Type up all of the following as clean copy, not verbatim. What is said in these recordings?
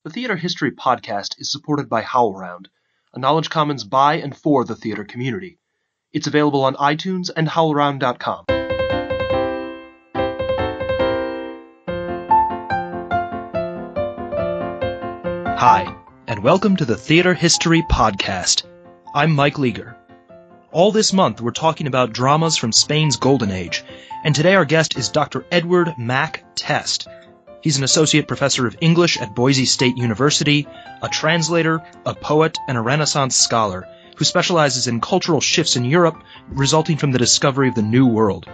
The Theater History Podcast is supported by HowlRound, a Knowledge Commons by and for the theater community. It's available on iTunes and howlround.com. Hi, and welcome to the Theater History Podcast. I'm Mike Leager. All this month, we're talking about dramas from Spain's Golden Age, and today our guest is Dr. Edward Mack Test. He's an associate professor of English at Boise State University, a translator, a poet, and a Renaissance scholar who specializes in cultural shifts in Europe resulting from the discovery of the New World.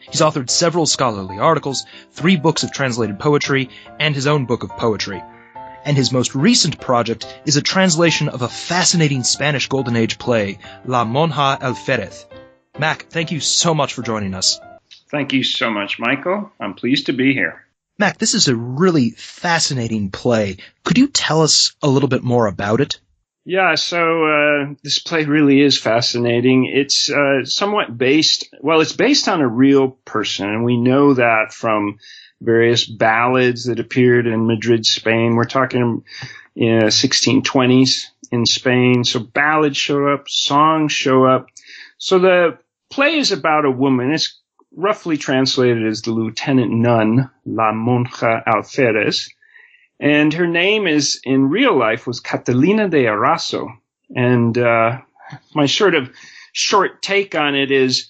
He's authored several scholarly articles, 3 books of translated poetry, and his own book of poetry. And his most recent project is a translation of a fascinating Spanish Golden Age play, La Monja alfèrez. Mac, thank you so much for joining us. Thank you so much, Michael. I'm pleased to be here. Mac, this is a really fascinating play. Could you tell us a little bit more about it? Yeah, so this play really is fascinating. It's somewhat based on a real person, and we know that from various ballads that appeared in Madrid, Spain. We're talking in 1620s in Spain. So ballads show up, songs show up. So the play is about a woman. It's roughly translated as the Lieutenant Nun, La monja alfèrez. And her name is, in real life, was Catalina de Erauso. And my sort of short take on it is,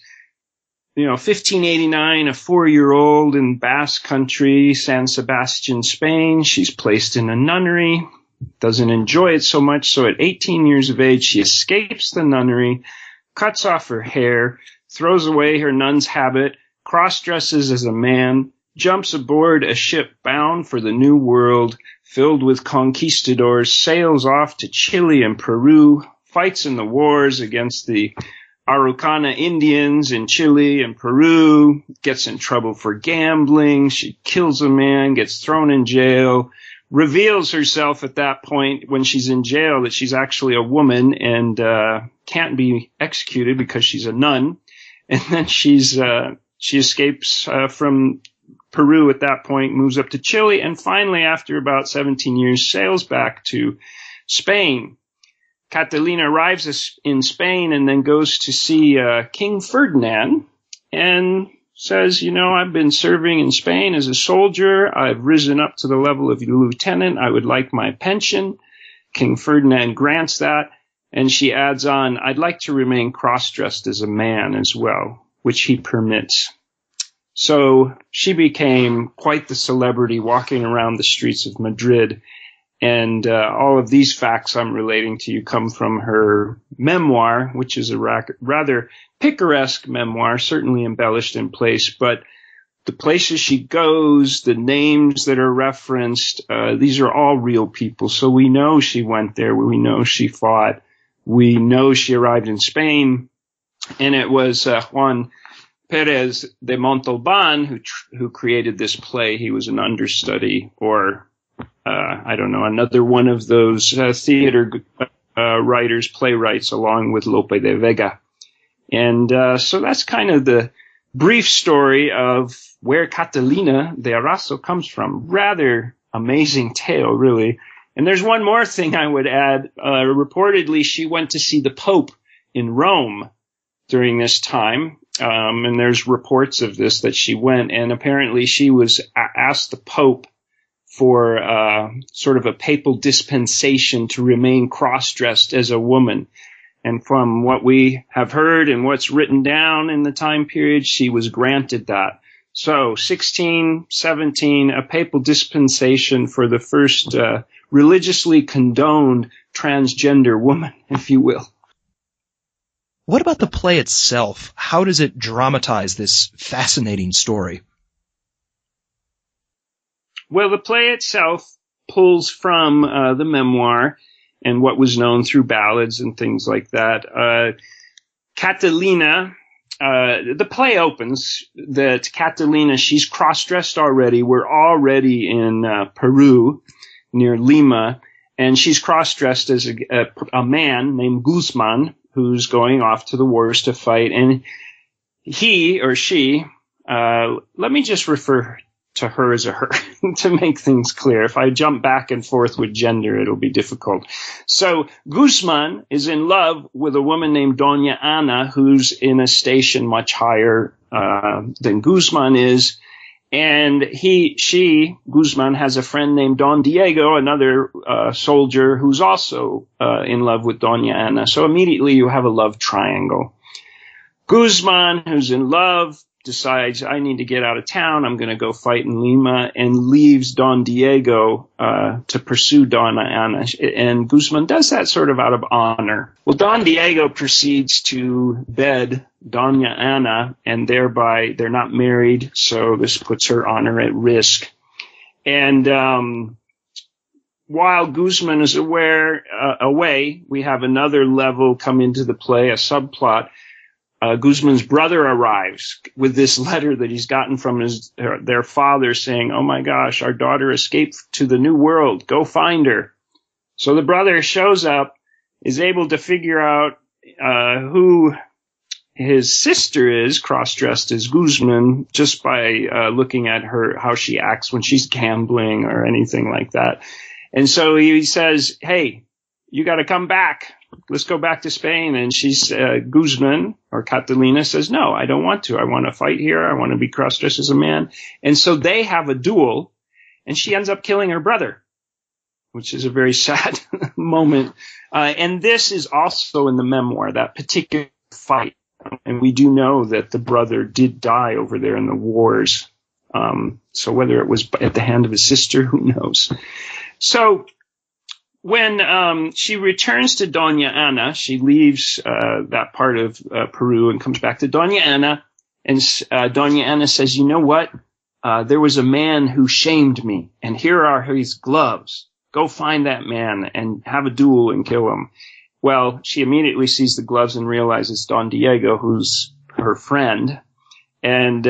1589, a 4-year-old in Basque Country, San Sebastian, Spain. She's placed in a nunnery, doesn't enjoy it so much. So at 18 years of age, she escapes the nunnery, cuts off her hair, throws away her nun's habit, cross-dresses as a man, jumps aboard a ship bound for the New World, filled with conquistadors, sails off to Chile and Peru, fights in the wars against the Araucana Indians in Chile and Peru, gets in trouble for gambling, she kills a man, gets thrown in jail, reveals herself at that point when she's in jail that she's actually a woman and can't be executed because she's a nun. And then she escapes from Peru at that point, moves up to Chile, and finally, after about 17 years, sails back to Spain. Catalina arrives in Spain and then goes to see King Ferdinand and says, I've been serving in Spain as a soldier. I've risen up to the level of lieutenant. I would like my pension. King Ferdinand grants that. And she adds on, I'd like to remain cross-dressed as a man as well, which he permits. So she became quite the celebrity walking around the streets of Madrid. And all of these facts I'm relating to you come from her memoir, which is a rather picaresque memoir, certainly embellished in place. But the places she goes, the names that are referenced, these are all real people. So we know she went there. We know she fought. We know she arrived in Spain. And it was Juan Pérez de Montalbán who created this play. He was an understudy or another one of those theater writers, playwrights, along with Lope de Vega. And so that's kind of the brief story of where Catalina de Erauso comes from. Rather amazing tale, really. And there's one more thing I would add. Reportedly, she went to see the Pope in Rome during this time. And there's reports of this, that she went. And apparently she was asked the Pope for sort of a papal dispensation to remain cross-dressed as a woman. And from what we have heard and what's written down in the time period, she was granted that. So 1617, a papal dispensation for the first religiously condoned transgender woman, if you will. What about the play itself? How does it dramatize this fascinating story? Well, the play itself pulls from the memoir and what was known through ballads and things like that. Catalina, the play opens that Catalina, she's cross-dressed already. We're already in Peru, near Lima, and she's cross-dressed as a man named Guzman, who's going off to the wars to fight. And he or she, let me just refer to hers or her to make things clear. If I jump back and forth with gender, it'll be difficult. So Guzman is in love with a woman named Doña Ana, who's in a station much higher than Guzman is. And Guzman has a friend named Don Diego, another soldier who's also in love with Doña Ana. So immediately you have a love triangle. Guzman, who's in love, decides, I need to get out of town. I'm going to go fight in Lima, and leaves Don Diego to pursue Doña Ana. And Guzman does that sort of out of honor. Well, Don Diego proceeds to bed Doña Ana, and thereby they're not married, so this puts her honor at risk. And while Guzman is away, we have another level come into the play, a subplot. Guzman's brother arrives with this letter that he's gotten from their father saying, oh my gosh, our daughter escaped to the New World. Go find her. So the brother shows up, is able to figure out who his sister is, cross-dressed as Guzman, just by looking at her, how she acts when she's gambling or anything like that. And so he says, hey, you got to come back. Let's go back to Spain. And she's Guzman, or Catalina, says, no, I don't want to. I want to fight here. I want to be cross-dressed as a man. And so they have a duel, and she ends up killing her brother, which is a very sad moment. And this is also in the memoir, that particular fight. And we do know that the brother did die over there in the wars. So whether it was at the hand of his sister, who knows? So when she returns to Doña Ana, she leaves that part of Peru and comes back to Doña Ana. And Doña Ana says, you know what? There was a man who shamed me, and here are his gloves. Go find that man and have a duel and kill him. Well, she immediately sees the gloves and realizes Don Diego, who's her friend. And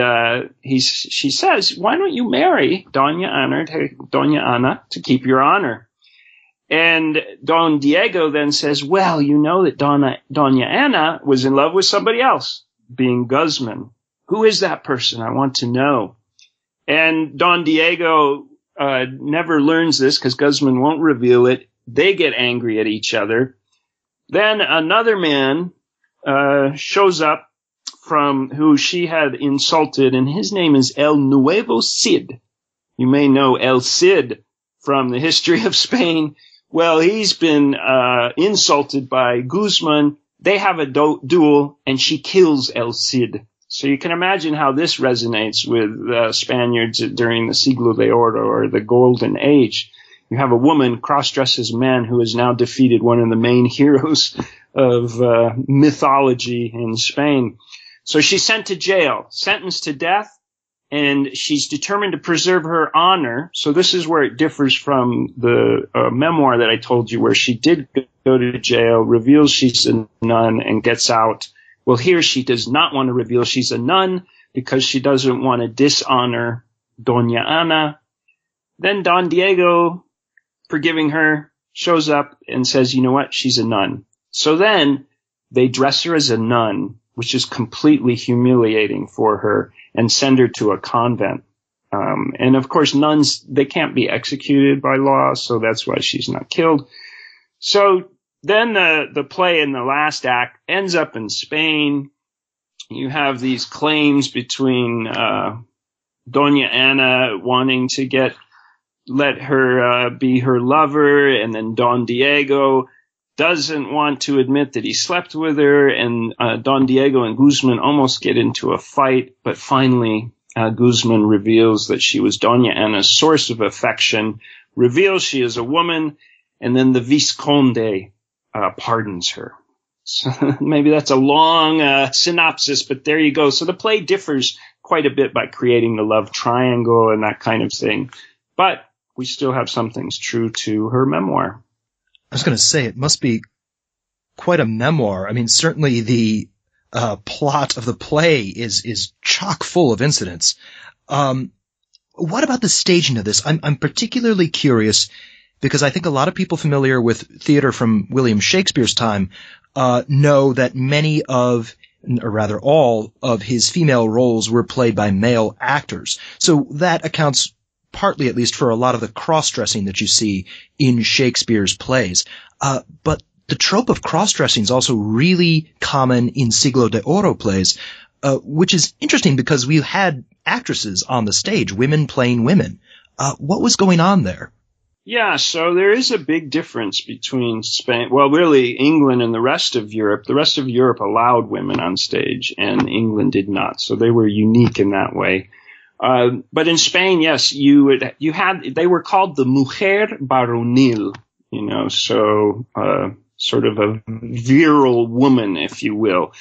she says, why don't you marry Doña Ana to keep your honor? And Don Diego then says, well, you know that Doña Ana was in love with somebody else, being Guzman. Who is that person? I want to know. And Don Diego never learns this because Guzman won't reveal it. They get angry at each other. Then another man shows up from who she had insulted, and his name is El Nuevo Cid. You may know El Cid from the history of Spain. Well, he's been insulted by Guzman. They have a duel, and she kills El Cid. So you can imagine how this resonates with Spaniards during the Siglo de Oro, or the Golden Age. You have a woman cross-dressed as a man who has now defeated one of the main heroes of mythology in Spain. So she's sent to jail, sentenced to death, and she's determined to preserve her honor. So this is where it differs from the memoir that I told you, where she did go to jail, reveals she's a nun, and gets out. Well, here she does not want to reveal she's a nun because she doesn't want to dishonor Doña Ana. Then Don Diego, forgiving her, shows up and says, you know what, she's a nun. So then they dress her as a nun, which is completely humiliating for her, and send her to a convent. And of course, nuns, they can't be executed by law, so that's why she's not killed. So then the play in the last act ends up in Spain. You have these claims between Doña Ana wanting to let her be her lover, and then Don Diego doesn't want to admit that he slept with her, and Don Diego and Guzman almost get into a fight, but finally Guzman reveals that she was Doña Ana's source of affection, reveals she is a woman, and then the Visconde pardons her. So maybe that's a long synopsis, but there you go. So the play differs quite a bit by creating the love triangle and that kind of thing, but we still have some things true to her memoir. I was going to say, it must be quite a memoir. I mean, certainly the plot of the play is chock full of incidents. What about the staging of this? I'm particularly curious because I think a lot of people familiar with theater from William Shakespeare's time know that many of or rather all, of his female roles were played by male actors. So that accounts partly, at least, for a lot of the cross-dressing that you see in Shakespeare's plays. But the trope of cross-dressing is also really common in Siglo de Oro plays, which is interesting because we had actresses on the stage, women playing women. What was going on there? Yeah, so there is a big difference between Spain, well, really England and the rest of Europe. The rest of Europe allowed women on stage, and England did not. So they were unique in that way. But in Spain, yes, they were called the mujer varonil, so sort of a virile woman, if you will.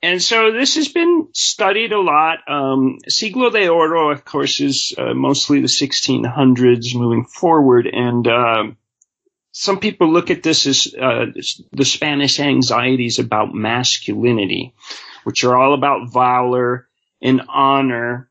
And so this has been studied a lot. Siglo de Oro, of course, is mostly the 1600s moving forward. And some people look at this as the Spanish anxieties about masculinity, which are all about valor and honor.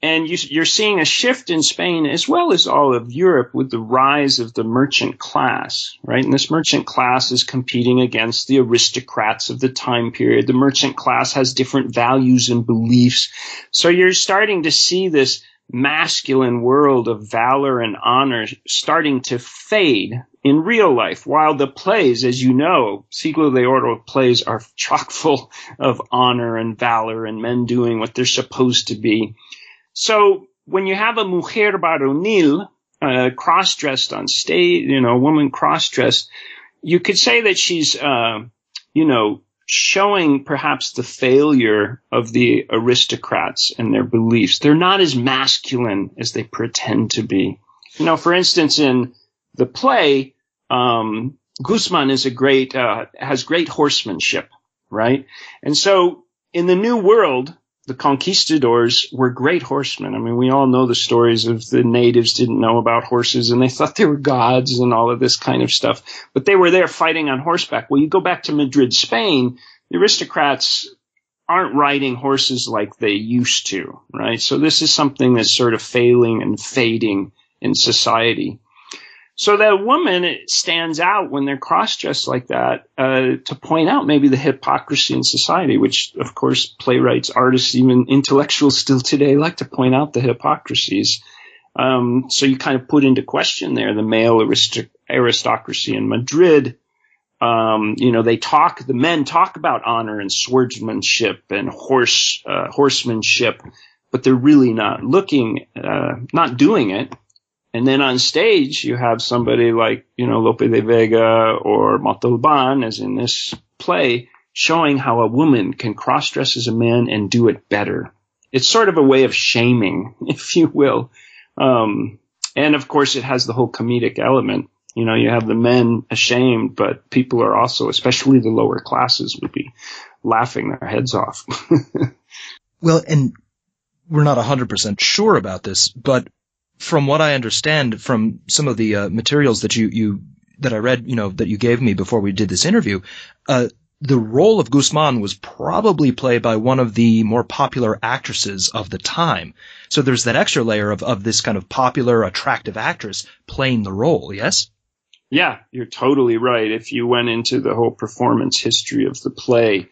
And you're seeing a shift in Spain as well as all of Europe with the rise of the merchant class, right? And this merchant class is competing against the aristocrats of the time period. The merchant class has different values and beliefs. So you're starting to see this masculine world of valor and honor starting to fade in real life, while the plays, as you know, Siglo de Oro plays are chock full of honor and valor and men doing what they're supposed to be. So when you have a mujer varonil, cross-dressed on stage, a woman cross-dressed, you could say that she's, showing perhaps the failure of the aristocrats and their beliefs. They're not as masculine as they pretend to be. For instance, in the play, Guzman is has great horsemanship, right? And so in the New World, the conquistadors were great horsemen. I mean, we all know the stories of the natives didn't know about horses and they thought they were gods and all of this kind of stuff. But they were there fighting on horseback. Well, you go back to Madrid, Spain, the aristocrats aren't riding horses like they used to, right? So this is something that's sort of failing and fading in society. So that woman stands out when they're cross-dressed like that to point out maybe the hypocrisy in society, which, of course, playwrights, artists, even intellectuals still today like to point out the hypocrisies. So you kind of put into question there the male aristocracy in Madrid. The men talk about honor and swordsmanship and horsemanship, but they're really not doing it. And then on stage, you have somebody like, Lope de Vega or Montalban, as in this play, showing how a woman can cross-dress as a man and do it better. It's sort of a way of shaming, if you will. And of course, it has the whole comedic element. You have the men ashamed, but people are also, especially the lower classes, would be laughing their heads off. Well, and we're not 100% sure about this, but from what I understand from some of the materials that that I read, that you gave me before we did this interview, the role of Guzman was probably played by one of the more popular actresses of the time. So there's that extra layer of this kind of popular, attractive actress playing the role, yes? Yeah, you're totally right. If you went into the whole performance history of the play,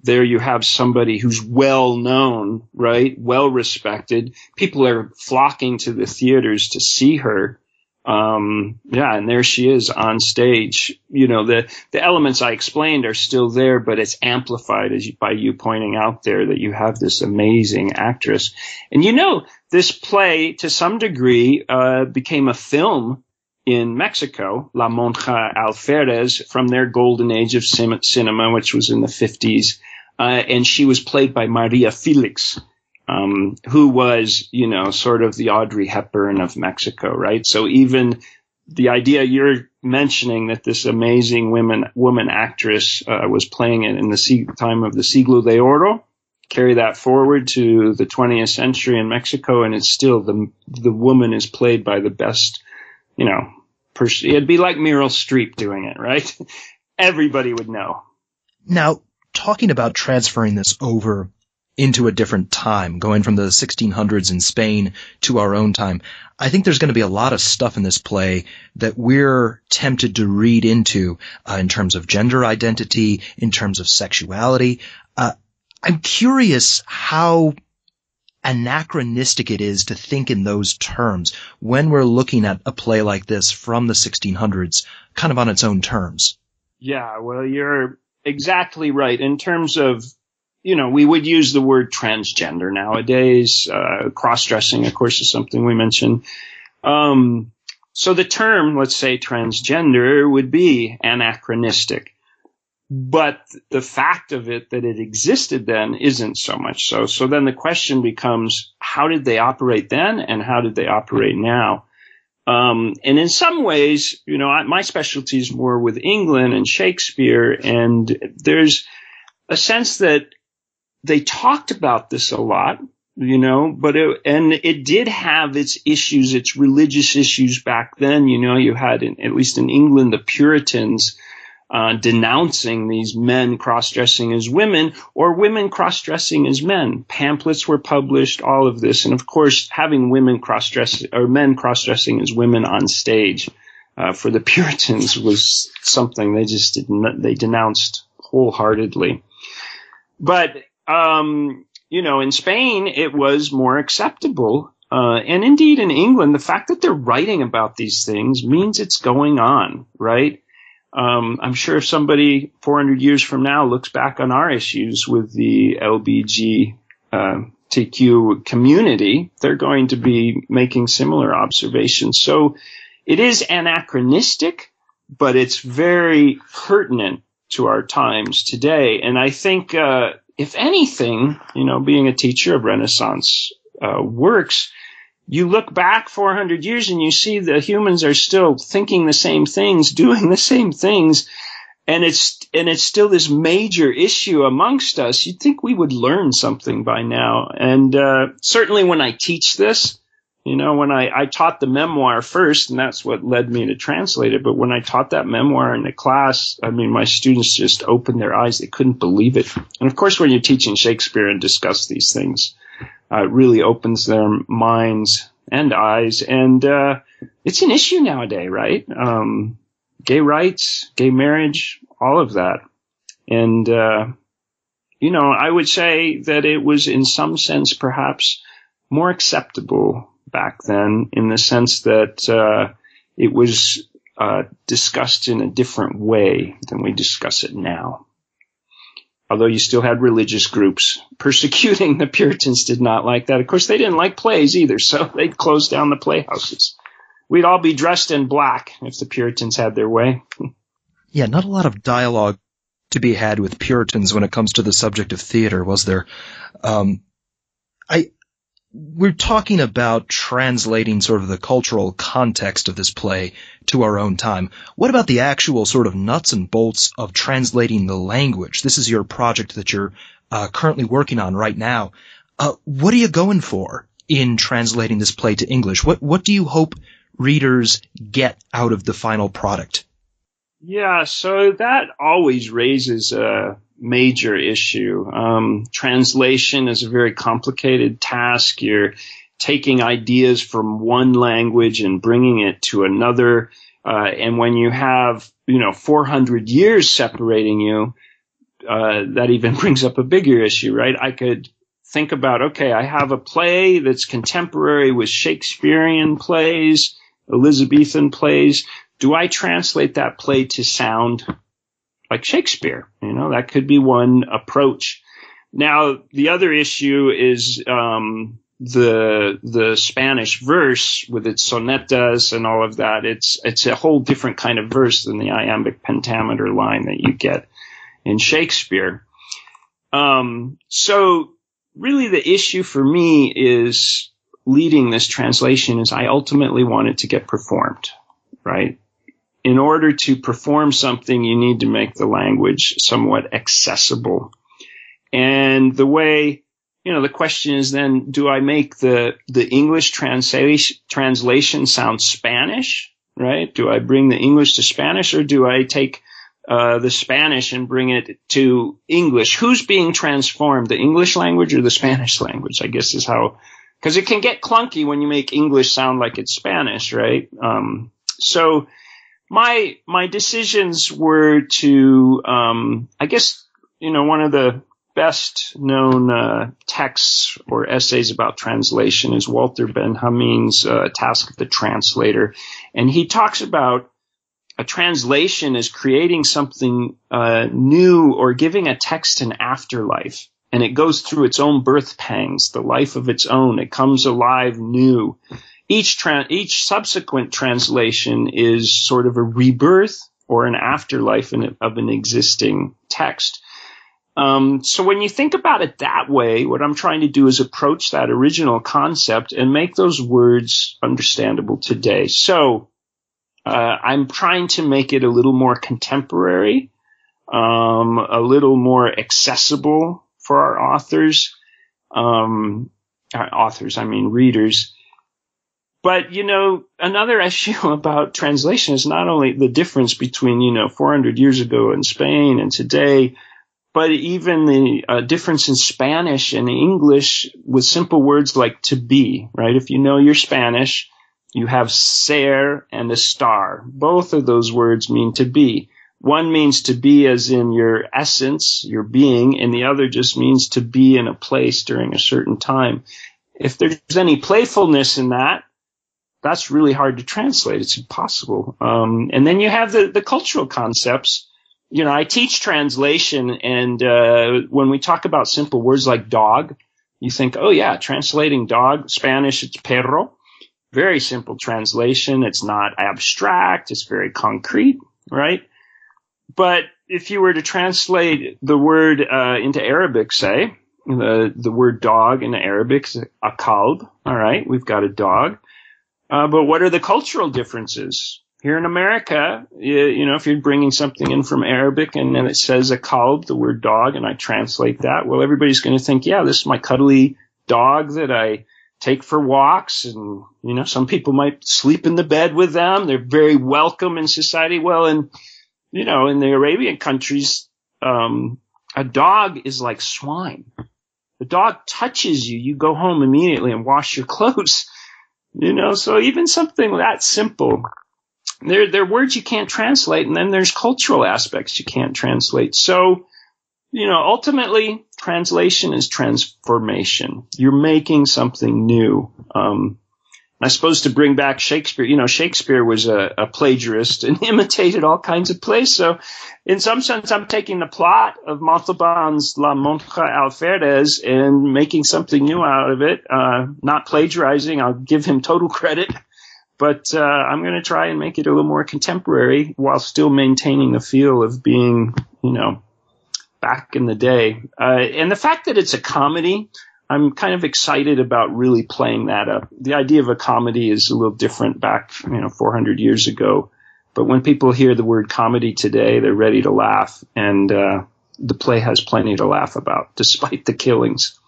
there you have somebody who's well known, right? Well respected. People are flocking to the theaters to see her. And there she is on stage. The elements I explained are still there, but it's amplified by you pointing out there that you have this amazing actress. And this play to some degree became a film in Mexico, La Monja Alfèrez, from their golden age of cinema, which was in the 50s. And she was played by Maria Felix, who was, sort of the Audrey Hepburn of Mexico, right? So even the idea you're mentioning that this amazing woman actress was playing it in the time of the Siglo de Oro, carry that forward to the 20th century in Mexico, and it's still the woman is played by the best, person. It'd be like Meryl Streep doing it, right? Everybody would know. Now, talking about transferring this over into a different time, going from the 1600s in Spain to our own time. I think there's going to be a lot of stuff in this play that we're tempted to read into in terms of gender identity, in terms of sexuality. I'm curious how anachronistic it is to think in those terms when we're looking at a play like this from the 1600s, kind of on its own terms. Yeah, well, you're exactly right. In terms of, we would use the word transgender nowadays. Cross-dressing, of course, is something we mentioned. So the term, let's say transgender, would be anachronistic. But the fact of it that it existed then isn't so much so. So then the question becomes, how did they operate then and how did they operate now? And in some ways, my specialty is more with England and Shakespeare, and there's a sense that they talked about this a lot, but it did have its issues, its religious issues back then. You had, at least in England, the Puritans denouncing these men cross-dressing as women or women cross-dressing as men. Pamphlets were published, all of this. And of course, having women cross-dressing or men cross-dressing as women on stage for the Puritans was something they denounced wholeheartedly. But, in Spain, it was more acceptable. And indeed in England, the fact that they're writing about these things means it's going on, right? I'm sure if somebody 400 years from now looks back on our issues with the LGBTQ community, they're going to be making similar observations. So it is anachronistic, but it's very pertinent to our times today. And I think, if anything, being a teacher of Renaissance works, you look back 400 years and you see the humans are still thinking the same things, doing the same things, and it's still this major issue amongst us. You'd think we would learn something by now. And certainly when I teach this, when I taught the memoir first, and that's what led me to translate it, but when I taught that memoir in the class, my students just opened their eyes. They couldn't believe it. And of course, when you're teaching Shakespeare and discuss these things, it really opens their minds and eyes. And it's an issue nowadays, right? Gay rights, gay marriage, all of that. And, I would say that it was in some sense perhaps more acceptable back then, in the sense that it was discussed in a different way than we discuss it now. Although you still had religious groups persecuting the Puritans, did not like that. Of course, they didn't like plays either, so they closed down the playhouses. We'd all be dressed in black if the Puritans had their way. Yeah, not a lot of dialogue to be had with Puritans when it comes to the subject of theater, was there? We're talking about translating sort of the cultural context of this play to our own time. What about the actual sort of nuts and bolts of translating the language? This is your project that you're currently working on right now. What are you going for in translating this play to English? What do you hope readers get out of the final product? Yeah, so that always raises a major issue. Translation is a very complicated task. You're taking ideas from one language and bringing it to another. And when you have, 400 years separating you, that even brings up a bigger issue, right? I could think about, okay, I have a play that's contemporary with Shakespearean plays, Elizabethan plays. Do I translate that play to sound like Shakespeare? That could be one approach. Now, the other issue is the Spanish verse with its sonetas and all of that. It's a whole different kind of verse than the iambic pentameter line that you get in Shakespeare. So really the issue for me is leading this translation is I ultimately want it to get performed, right? In order to perform something, you need to make the language somewhat accessible. And the way, the question is then, do I make the English translation sound Spanish, right? Do I bring the English to Spanish, or do I take the Spanish and bring it to English. Who's being transformed, the English language or the Spanish language, I guess is how, because it can get clunky when you make English sound like it's Spanish, right? So my decisions were to, I guess, one of the best known texts or essays about translation is Walter Benjamin's Task of the Translator. And he talks about a translation as creating something new or giving a text an afterlife. And it goes through its own birth pangs, the life of its own. It comes alive new. Each subsequent translation is sort of a rebirth or an afterlife of an existing text. So when you think about it that way, what I'm trying to do is approach that original concept and make those words understandable today. So I'm trying to make it a little more contemporary, a little more accessible for our authors. Readers. But, another issue about translation is not only the difference between, 400 years ago in Spain and today, but even the difference in Spanish and English with simple words like to be, right? If you know your Spanish, you have ser and estar. Both of those words mean to be. One means to be as in your essence, your being, and the other just means to be in a place during a certain time. If there's any playfulness in that, that's really hard to translate. It's impossible. And then you have the cultural concepts. I teach translation, and when we talk about simple words like dog, you think, oh yeah, translating dog, Spanish, it's perro. Very simple translation. It's not abstract. It's very concrete, right? But if you were to translate the word into Arabic, say, the word dog in Arabic is a kalb. All right, we've got a dog. But what are the cultural differences? Here in America, if you're bringing something in from Arabic and then it says a kalb, the word dog, and I translate that, well, everybody's going to think, yeah, this is my cuddly dog that I take for walks. And, some people might sleep in the bed with them. They're very welcome in society. Well, in the Arabian countries, a dog is like swine. The dog touches you. You go home immediately and wash your clothes. So even something that simple, there are words you can't translate, and then there's cultural aspects you can't translate. So, ultimately, translation is transformation. You're making something new. I suppose to bring back Shakespeare, Shakespeare was a plagiarist and imitated all kinds of plays. So in some sense, I'm taking the plot of Montalban's La Monja Alfèrez and making something new out of it. Not plagiarizing. I'll give him total credit. But I'm going to try and make it a little more contemporary while still maintaining the feel of being, back in the day. And the fact that it's a comedy, I'm kind of excited about really playing that up. The idea of a comedy is a little different back, 400 years ago. But when people hear the word comedy today, they're ready to laugh. And the play has plenty to laugh about, despite the killings.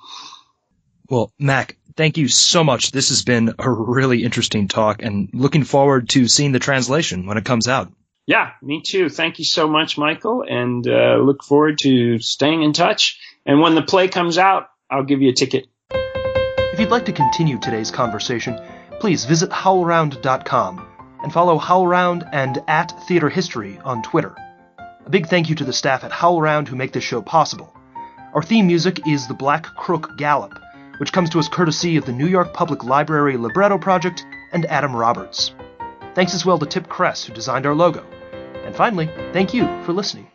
Well, Mac, thank you so much. This has been a really interesting talk, and looking forward to seeing the translation when it comes out. Yeah, me too. Thank you so much, Michael, and look forward to staying in touch. And when the play comes out, I'll give you a ticket. If you'd like to continue today's conversation, please visit howlround.com and follow HowlRound and @TheaterHistory on Twitter. A big thank you to the staff at HowlRound who make this show possible. Our theme music is The Black Crook Gallop, which comes to us courtesy of the New York Public Library Libretto Project and Adam Roberts. Thanks as well to Tip Kress, who designed our logo. And finally, thank you for listening.